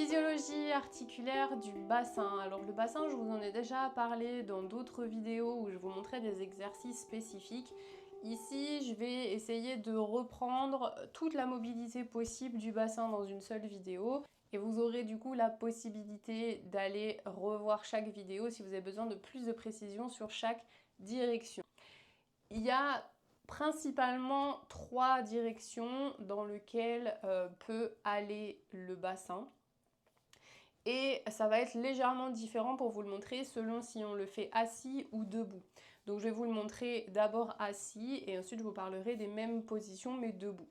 Physiologie articulaire du bassin. Alors le bassin, je vous en ai déjà parlé dans d'autres vidéos où je vous montrais des exercices spécifiques. Ici, je vais essayer de reprendre toute la mobilité possible du bassin dans une seule vidéo. Et vous aurez du coup la possibilité d'aller revoir chaque vidéo si vous avez besoin de plus de précision sur chaque direction. Il y a principalement 3 directions dans lesquelles peut aller le bassin. Et ça va être légèrement différent pour vous le montrer selon si on le fait assis ou debout. Donc je vais vous le montrer d'abord assis et ensuite je vous parlerai des mêmes positions mais debout.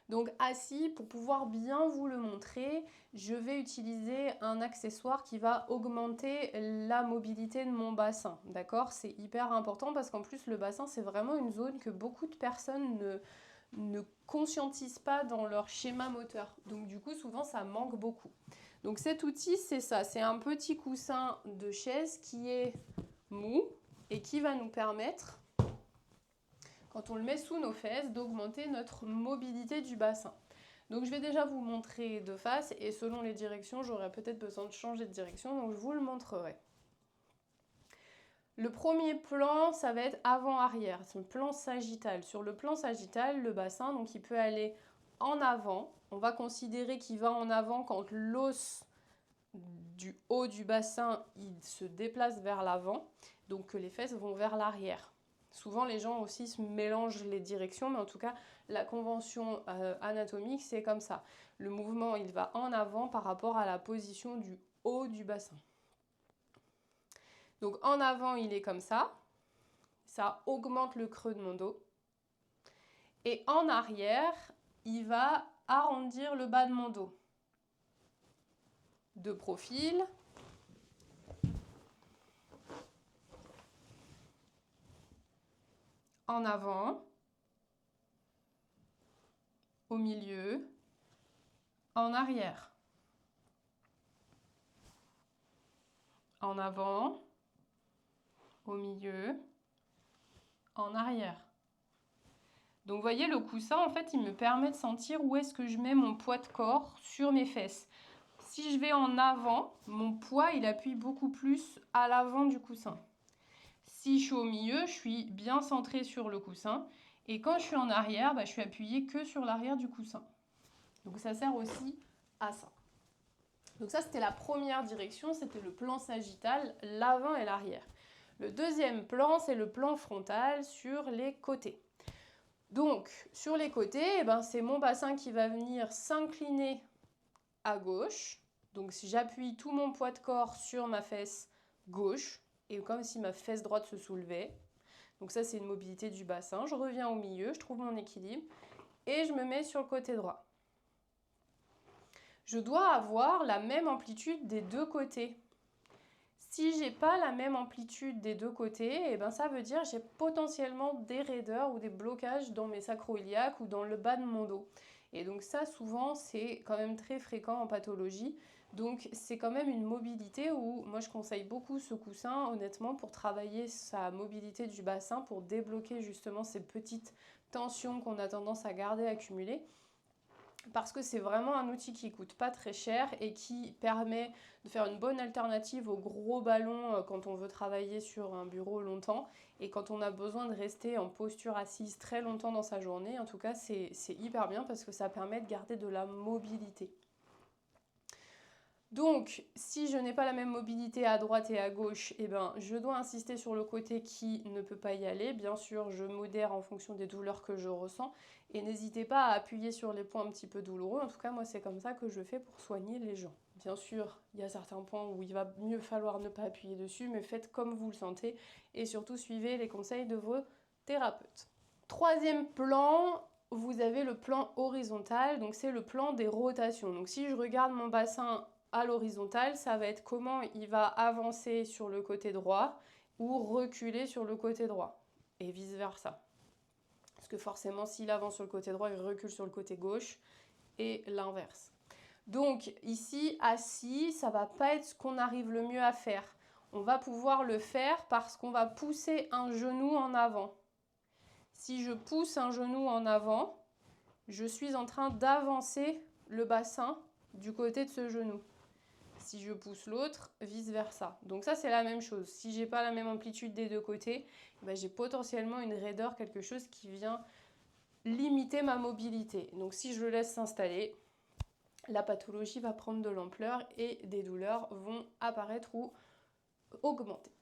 Donc assis, pour pouvoir bien vous le montrer, je vais utiliser un accessoire qui va augmenter la mobilité de mon bassin. D'accord? C'est hyper important parce qu'en plus le bassin c'est vraiment une zone que beaucoup de personnes ne conscientisent pas dans leur schéma moteur. Donc du coup souvent ça manque beaucoup. Donc cet outil c'est ça, c'est un petit coussin de chaise qui est mou et qui va nous permettre, quand on le met sous nos fesses, d'augmenter notre mobilité du bassin. Donc je vais déjà vous montrer de face et selon les directions j'aurai peut-être besoin de changer de direction donc je vous le montrerai. Le premier plan, ça va être avant-arrière, c'est le plan sagittal. Sur le plan sagittal, le bassin, donc il peut aller en avant. On va considérer qu'il va en avant quand l'os du haut du bassin, il se déplace vers l'avant, donc que les fesses vont vers l'arrière. Souvent, les gens aussi se mélangent les directions, mais en tout cas, la convention anatomique, c'est comme ça. Le mouvement, il va en avant par rapport à la position du haut du bassin. Donc en avant, il est comme ça augmente le creux de mon dos. Et en arrière, il va arrondir le bas de mon dos. De profil. En avant. Au milieu. En arrière. En avant. Au milieu. En arrière. Donc vous voyez, le coussin, en fait, il me permet de sentir où est-ce que je mets mon poids de corps sur mes fesses. Si je vais en avant, mon poids, il appuie beaucoup plus à l'avant du coussin. Si je suis au milieu, je suis bien centrée sur le coussin. Et quand je suis en arrière, je suis appuyée que sur l'arrière du coussin. Donc ça sert aussi à ça. Donc ça, c'était la première direction, c'était le plan sagittal, l'avant et l'arrière. Le deuxième plan, c'est le plan frontal sur les côtés. Donc, sur les côtés, c'est mon bassin qui va venir s'incliner à gauche. Donc, si j'appuie tout mon poids de corps sur ma fesse gauche, et comme si ma fesse droite se soulevait. Donc ça, c'est une mobilité du bassin. Je reviens au milieu, je trouve mon équilibre, et je me mets sur le côté droit. Je dois avoir la même amplitude des deux côtés. Si j'ai pas la même amplitude des deux côtés, ça veut dire que j'ai potentiellement des raideurs ou des blocages dans mes sacro-iliaques ou dans le bas de mon dos. Et donc ça, souvent, c'est quand même très fréquent en pathologie. Donc c'est quand même une mobilité où moi je conseille beaucoup ce coussin, honnêtement, pour travailler sa mobilité du bassin, pour débloquer justement ces petites tensions qu'on a tendance à garder accumulées. Parce que c'est vraiment un outil qui coûte pas très cher et qui permet de faire une bonne alternative aux gros ballons quand on veut travailler sur un bureau longtemps et quand on a besoin de rester en posture assise très longtemps dans sa journée. En tout cas, c'est hyper bien parce que ça permet de garder de la mobilité. Donc, si je n'ai pas la même mobilité à droite et à gauche, je dois insister sur le côté qui ne peut pas y aller. Bien sûr, je modère en fonction des douleurs que je ressens. Et n'hésitez pas à appuyer sur les points un petit peu douloureux. En tout cas, moi, c'est comme ça que je fais pour soigner les gens. Bien sûr, il y a certains points où il va mieux falloir ne pas appuyer dessus, mais faites comme vous le sentez. Et surtout, suivez les conseils de vos thérapeutes. Troisième plan, vous avez le plan horizontal. Donc, c'est le plan des rotations. Donc, si je regarde mon bassin à l'horizontale, ça va être comment il va avancer sur le côté droit ou reculer sur le côté droit et vice versa. Parce que forcément, s'il avance sur le côté droit, il recule sur le côté gauche et l'inverse. Donc ici, assis, ça va pas être ce qu'on arrive le mieux à faire. On va pouvoir le faire parce qu'on va pousser un genou en avant. Si je pousse un genou en avant, je suis en train d'avancer le bassin du côté de ce genou. Si je pousse l'autre, vice versa. Donc ça, c'est la même chose. Si j'ai pas la même amplitude des deux côtés, ben, j'ai potentiellement une raideur, quelque chose qui vient limiter ma mobilité. Donc si je le laisse s'installer, la pathologie va prendre de l'ampleur et des douleurs vont apparaître ou augmenter.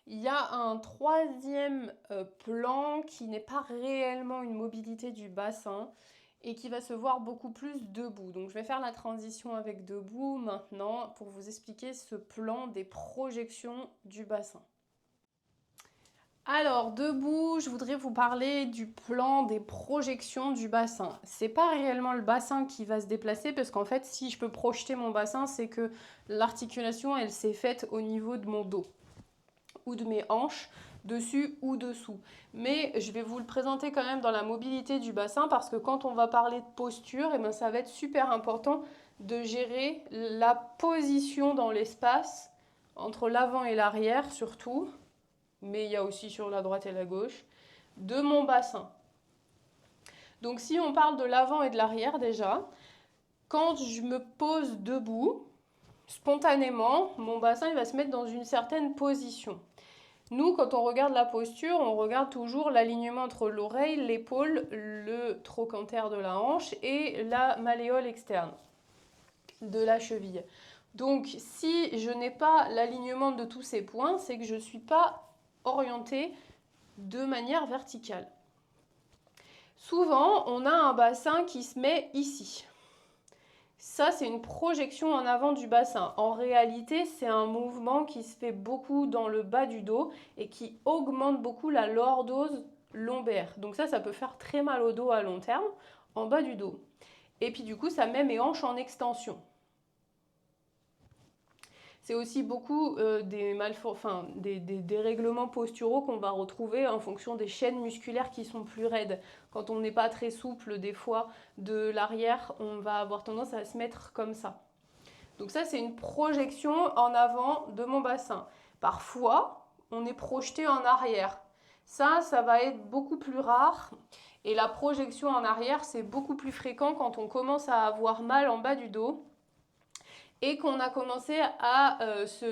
Il y a un troisième plan qui n'est pas réellement une mobilité du bassin et qui va se voir beaucoup plus debout. Donc je vais faire la transition avec debout maintenant pour vous expliquer ce plan des projections du bassin. Alors, debout, je voudrais vous parler du plan des projections du bassin. C'est pas réellement le bassin qui va se déplacer parce qu'en fait, si je peux projeter mon bassin, c'est que l'articulation, elle s'est faite au niveau de mon dos ou de mes hanches, dessus ou dessous. Mais je vais vous le présenter quand même dans la mobilité du bassin parce que quand on va parler de posture, eh bien, ça va être super important de gérer la position dans l'espace entre l'avant et l'arrière surtout, mais il y a aussi sur la droite et la gauche, de mon bassin. Donc si on parle de l'avant et de l'arrière déjà, quand je me pose debout, spontanément, mon bassin il va se mettre dans une certaine position. Nous, quand on regarde la posture, on regarde toujours l'alignement entre l'oreille, l'épaule, le trochanter de la hanche et la malléole externe de la cheville. Donc si je n'ai pas l'alignement de tous ces points, c'est que je ne suis pas orientée de manière verticale. Souvent, on a un bassin qui se met ici. Ça, c'est une projection en avant du bassin. En réalité, c'est un mouvement qui se fait beaucoup dans le bas du dos et qui augmente beaucoup la lordose lombaire. Donc ça peut faire très mal au dos à long terme, en bas du dos. Et puis du coup, ça met mes hanches en extension. C'est aussi beaucoup des dérèglements posturaux qu'on va retrouver en fonction des chaînes musculaires qui sont plus raides. Quand on n'est pas très souple, des fois, de l'arrière, on va avoir tendance à se mettre comme ça. Donc ça, c'est une projection en avant de mon bassin. Parfois, on est projeté en arrière. Ça va être beaucoup plus rare. Et la projection en arrière, c'est beaucoup plus fréquent quand on commence à avoir mal en bas du dos et qu'on a commencé à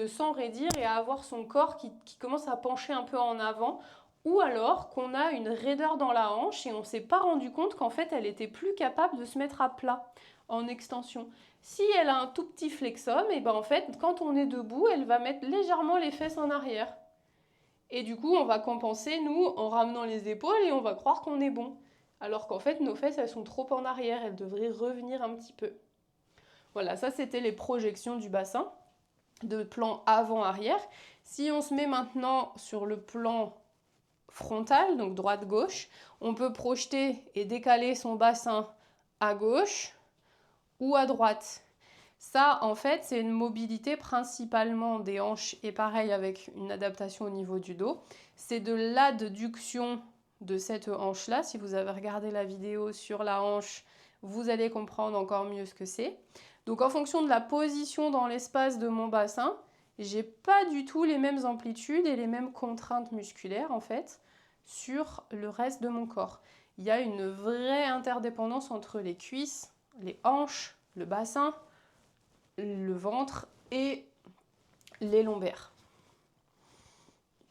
s'enraidir et à avoir son corps qui commence à pencher un peu en avant, ou alors qu'on a une raideur dans la hanche et on ne s'est pas rendu compte qu'en fait elle était plus capable de se mettre à plat en extension. Si elle a un tout petit flexum, et ben en fait quand on est debout, elle va mettre légèrement les fesses en arrière. Et du coup on va compenser nous en ramenant les épaules et on va croire qu'on est bon. Alors qu'en fait nos fesses elles sont trop en arrière, elles devraient revenir un petit peu. Voilà, ça c'était les projections du bassin, de plan avant-arrière. Si on se met maintenant sur le plan frontal, donc droite-gauche, on peut projeter et décaler son bassin à gauche ou à droite. Ça, en fait, c'est une mobilité principalement des hanches et pareil avec une adaptation au niveau du dos. C'est de l'adduction de cette hanche-là. Si vous avez regardé la vidéo sur la hanche, vous allez comprendre encore mieux ce que c'est. Donc en fonction de la position dans l'espace de mon bassin, j'ai pas du tout les mêmes amplitudes et les mêmes contraintes musculaires en fait sur le reste de mon corps. Il y a une vraie interdépendance entre les cuisses, les hanches, le bassin, le ventre et les lombaires.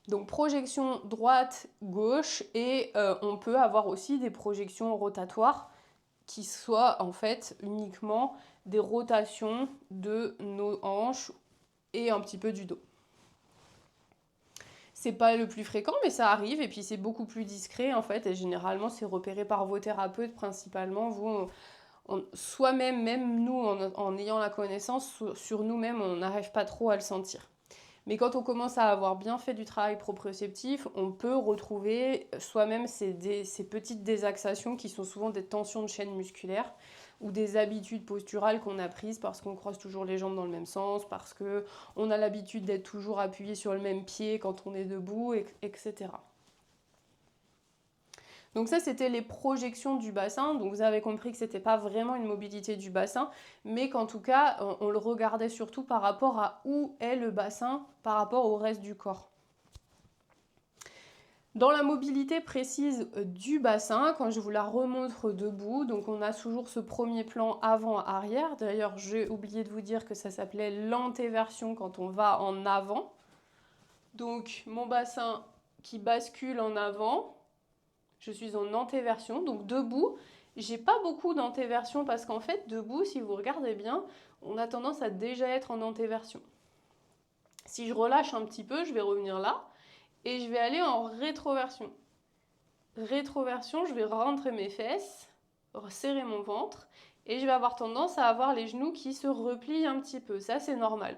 Donc projection droite-gauche et on peut avoir aussi des projections rotatoires qui soient en fait uniquement des rotations de nos hanches et un petit peu du dos. C'est pas le plus fréquent, mais ça arrive et puis c'est beaucoup plus discret en fait et généralement c'est repéré par vos thérapeutes principalement. Vous, soi-même, même nous en ayant la connaissance sur nous-mêmes, on n'arrive pas trop à le sentir. Mais quand on commence à avoir bien fait du travail proprioceptif, on peut retrouver soi-même ces petites désaxations qui sont souvent des tensions de chaîne musculaire ou des habitudes posturales qu'on a prises parce qu'on croise toujours les jambes dans le même sens, parce qu'on a l'habitude d'être toujours appuyé sur le même pied quand on est debout, etc. Donc ça, c'était les projections du bassin. Donc vous avez compris que ce n'était pas vraiment une mobilité du bassin, mais qu'en tout cas, on le regardait surtout par rapport à où est le bassin par rapport au reste du corps. Dans la mobilité précise du bassin, quand je vous la remontre debout, donc on a toujours ce premier plan avant-arrière. D'ailleurs, j'ai oublié de vous dire que ça s'appelait l'antéversion quand on va en avant. Donc mon bassin qui bascule en avant, je suis en antéversion. Donc debout, j'ai pas beaucoup d'antéversion parce qu'en fait, debout, si vous regardez bien, on a tendance à déjà être en antéversion. Si je relâche un petit peu, je vais revenir là. Et je vais aller en rétroversion. Rétroversion, je vais rentrer mes fesses, serrer mon ventre, et je vais avoir tendance à avoir les genoux qui se replient un petit peu. Ça, c'est normal.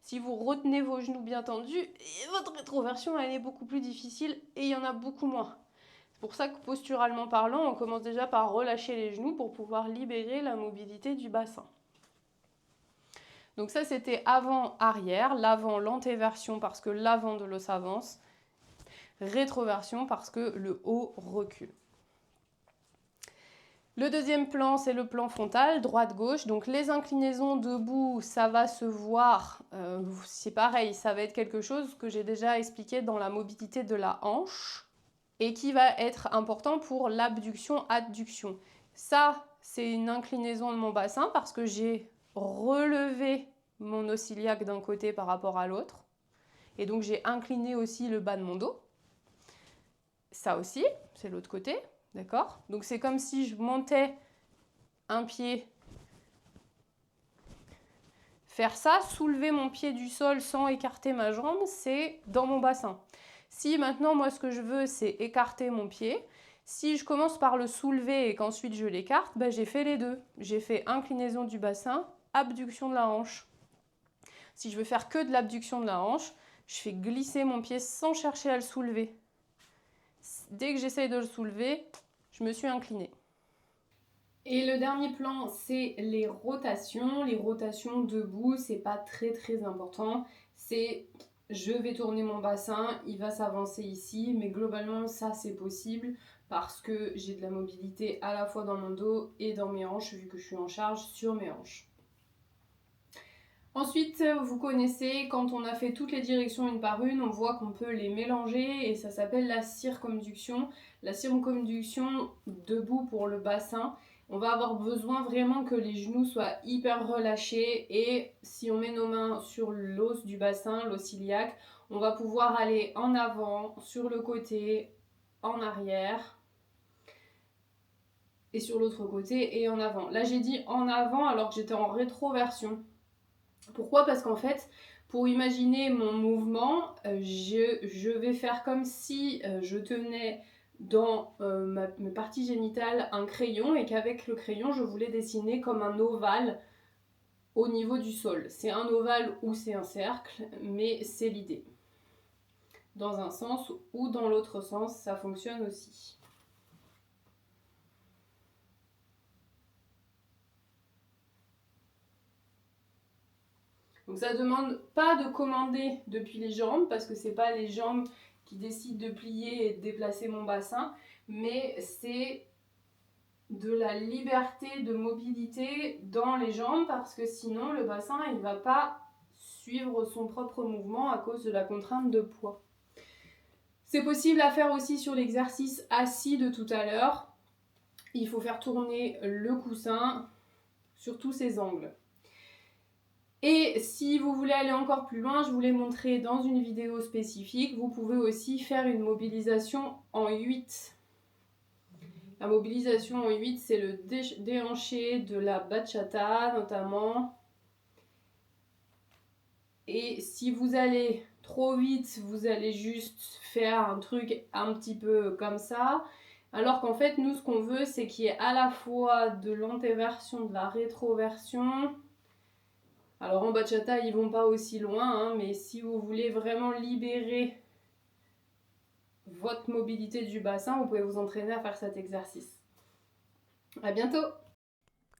Si vous retenez vos genoux bien tendus, votre rétroversion, elle est beaucoup plus difficile et il y en a beaucoup moins. C'est pour ça que posturalement parlant, on commence déjà par relâcher les genoux pour pouvoir libérer la mobilité du bassin. Donc ça, c'était avant-arrière, l'avant, l'antéversion parce que l'avant de l'os avance, rétroversion parce que le haut recule. Le deuxième plan, c'est le plan frontal, droite-gauche. Donc les inclinaisons debout, ça va se voir, c'est pareil, ça va être quelque chose que j'ai déjà expliqué dans la mobilité de la hanche et qui va être important pour l'abduction-adduction. Ça, c'est une inclinaison de mon bassin parce que j'ai relevé mon os iliaque d'un côté par rapport à l'autre. Et donc j'ai incliné aussi le bas de mon dos. Ça aussi, c'est l'autre côté, d'accord? Donc c'est comme si je montais un pied, faire ça, soulever mon pied du sol sans écarter ma jambe, c'est dans mon bassin. Si maintenant, moi, ce que je veux, c'est écarter mon pied, si je commence par le soulever et qu'ensuite je l'écarte, ben, j'ai fait les deux. J'ai fait inclinaison du bassin, abduction de la hanche. Si je veux faire que de l'abduction de la hanche, je fais glisser mon pied sans chercher à le soulever. Dès que j'essaye de le soulever, je me suis inclinée. Et le dernier plan, c'est les rotations. Les rotations debout, c'est pas très important. C'est je vais tourner mon bassin, il va s'avancer ici, mais globalement ça c'est possible parce que j'ai de la mobilité à la fois dans mon dos et dans mes hanches vu que je suis en charge sur mes hanches. Ensuite, vous connaissez, quand on a fait toutes les directions une par une, on voit qu'on peut les mélanger et ça s'appelle la circonduction. La circonduction debout pour le bassin, on va avoir besoin vraiment que les genoux soient hyper relâchés et si on met nos mains sur l'os du bassin, l'os iliaque, on va pouvoir aller en avant, sur le côté, en arrière et sur l'autre côté et en avant. Là j'ai dit en avant alors que j'étais en rétroversion. Pourquoi? Parce qu'en fait, pour imaginer mon mouvement, je vais faire comme si je tenais dans mes parties génitales un crayon et qu'avec le crayon, je voulais dessiner comme un ovale au niveau du sol. C'est un ovale ou c'est un cercle, mais c'est l'idée. Dans un sens ou dans l'autre sens, ça fonctionne aussi. Donc ça ne demande pas de commander depuis les jambes parce que ce n'est pas les jambes qui décident de plier et de déplacer mon bassin, mais c'est de la liberté de mobilité dans les jambes parce que sinon le bassin il ne va pas suivre son propre mouvement à cause de la contrainte de poids. C'est possible à faire aussi sur l'exercice assis de tout à l'heure. Il faut faire tourner le coussin sur tous ses angles. Et si vous voulez aller encore plus loin, je vous l'ai montré dans une vidéo spécifique, vous pouvez aussi faire une mobilisation en 8. La mobilisation en 8, c'est le déhanché de la bachata notamment. Et si vous allez trop vite, vous allez juste faire un truc un petit peu comme ça. Alors qu'en fait, nous, ce qu'on veut, c'est qu'il y ait à la fois de l'antéversion, de la rétroversion. Alors en bachata, ils vont pas aussi loin, hein, mais si vous voulez vraiment libérer votre mobilité du bassin, vous pouvez vous entraîner à faire cet exercice. À bientôt!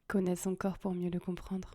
Connais son corps pour mieux le comprendre.